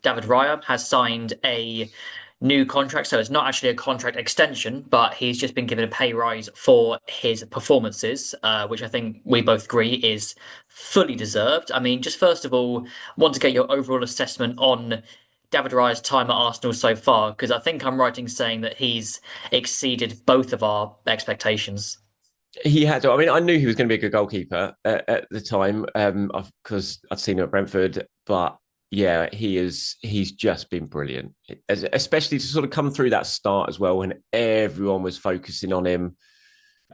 David Raya has signed a new contract. So it's not actually a contract extension, but he's just been given a pay rise for his performances, which I think we both agree is fully deserved. I mean, just first of all, want to get your overall assessment on David Raya's time at Arsenal so far, because I think I'm right in saying that he's exceeded both of our expectations. He had to. I mean, I knew he was going to be a good goalkeeper at the time because I'd seen him at Brentford. But yeah, he's just been brilliant, especially to sort of come through that start as well when everyone was focusing on him.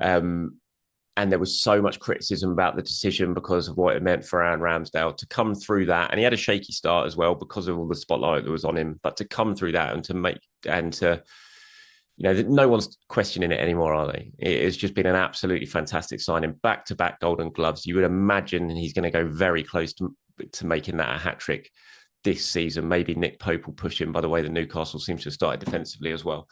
Um, and there was so much criticism about the decision because of what it meant for Aaron Ramsdale to come through that. And he had a shaky start as well because of all the spotlight that was on him. But to come through that and to no one's questioning it anymore, are they? It has just been an absolutely fantastic signing. Back-to-back Golden Gloves. You would imagine he's going to go very close to making that a hat-trick this season. Maybe Nick Pope will push him by the way that Newcastle seems to have started defensively as well.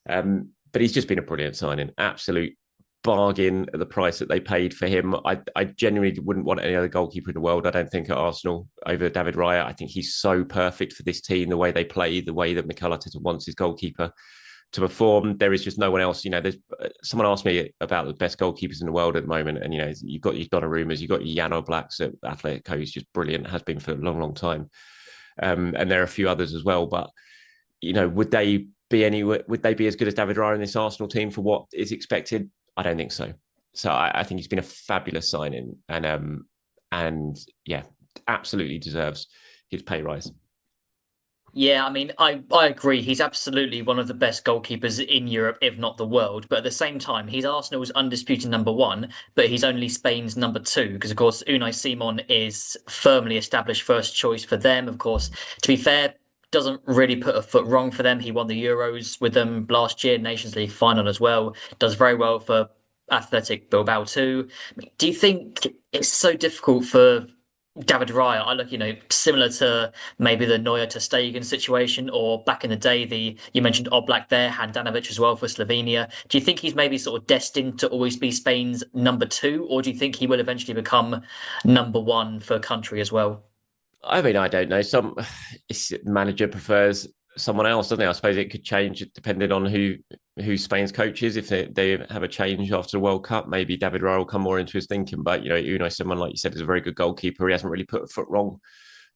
But he's just been a brilliant signing. Absolute bargain at the price that they paid for him. I genuinely wouldn't want any other goalkeeper in the world, I don't think, at Arsenal over David Raya. I think he's so perfect for this team, the way they play, the way that Mikel Arteta wants his goalkeeper to perform. There is just no one else. There's someone asked me about the best goalkeepers in the world at the moment, and you've got your Donnarummas, you've got your Jan Oblaks at Atletico, who's just brilliant, has been for a long, long time. And there are a few others as well. But would they be as good as David Raya in this Arsenal team for what is expected? I don't think so. So I think he's been a fabulous signing, and yeah, absolutely deserves his pay rise. Yeah, I mean, I agree. He's absolutely one of the best goalkeepers in Europe, if not the world. But at the same time, he's Arsenal's undisputed number one, but he's only Spain's number two, because of course Unai Simon is firmly established first choice for them. Of course, to be fair, doesn't really put a foot wrong for them. He won the Euros with them last year, Nations League final as well. Does very well for Athletic Bilbao too. Do you think it's so difficult for David Raya? I look, similar to maybe the Neuer to Stegen situation, or back in the day, you mentioned Oblak there, Handanovic as well for Slovenia. Do you think he's maybe sort of destined to always be Spain's number two, or do you think he will eventually become number one for country as well? I mean, I don't know. Some manager prefers someone else, doesn't it? I suppose it could change depending on who Spain's coach is. If they have a change after the World Cup, maybe David Raya will come more into his thinking. But Unai, someone like you said, is a very good goalkeeper. He hasn't really put a foot wrong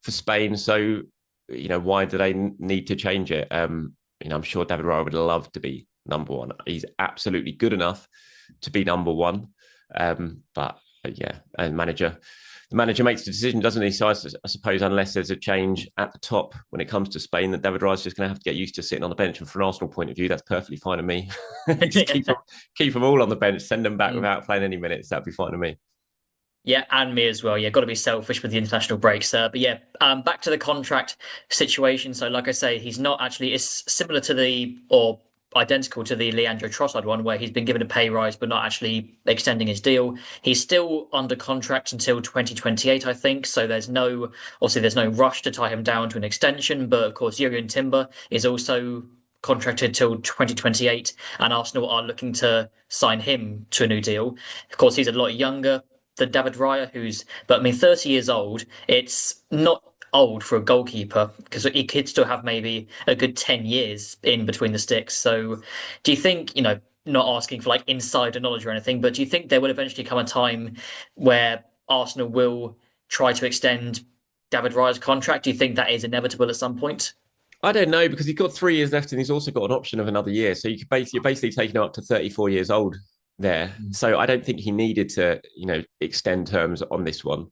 for Spain. So why do they need to change it? I'm sure David Raya would love to be number one. He's absolutely good enough to be number one. But yeah, and the manager makes the decision, doesn't he? So I suppose unless there's a change at the top when it comes to Spain, that David Raya's just going to have to get used to sitting on the bench. And from an Arsenal point of view, that's perfectly fine with me. Just keep them all on the bench, send them back without playing any minutes. That'd be fine with me. Yeah, and me as well. Yeah, got to be selfish with the international breaks. But yeah, back to the contract situation. So, like I say, he's not actually. It's similar to or identical to the Leandro Trossard one, where he's been given a pay rise but not actually extending his deal. He's still under contract until 2028, I think. So there's no rush to tie him down to an extension. But of course, Jurgen Timber is also contracted till 2028, and Arsenal are looking to sign him to a new deal. Of course, he's a lot younger than David Raya, but I mean, 30 years old. It's not old for a goalkeeper because he could still have maybe a good 10 years in between the sticks. So, do you think, not asking for like insider knowledge or anything, but do you think there will eventually come a time where Arsenal will try to extend David Raya's contract? Do you think that is inevitable at some point? I don't know because he's got 3 years left and he's also got an option of another year. So you're basically taking him up to 34 years old there. So I don't think he needed to, extend terms on this one.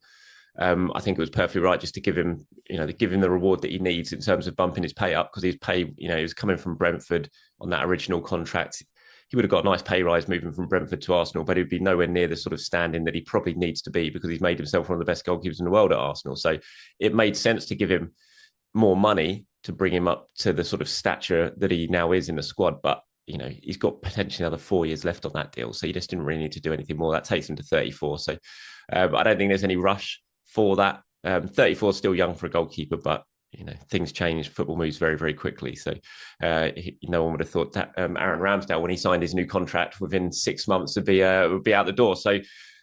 I think it was perfectly right just to give him the reward that he needs in terms of bumping his pay up because his pay, he was coming from Brentford on that original contract. He would have got a nice pay rise moving from Brentford to Arsenal, but he'd be nowhere near the sort of standing that he probably needs to be because he's made himself one of the best goalkeepers in the world at Arsenal. So it made sense to give him more money to bring him up to the sort of stature that he now is in the squad. But, he's got potentially another 4 years left on that deal. So he just didn't really need to do anything more. That takes him to 34. So I don't think there's any rush for that. 34 is still young for a goalkeeper, but things change. Football moves very, very quickly. So no one would have thought that Aaron Ramsdale, when he signed his new contract, within 6 months would be out the door. So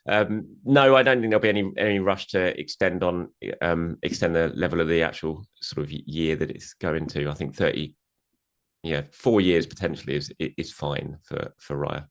No, I don't think there'll be any rush to extend the level of the actual sort of year that it's going to. I think 30, yeah, 4 years potentially is fine for Raya.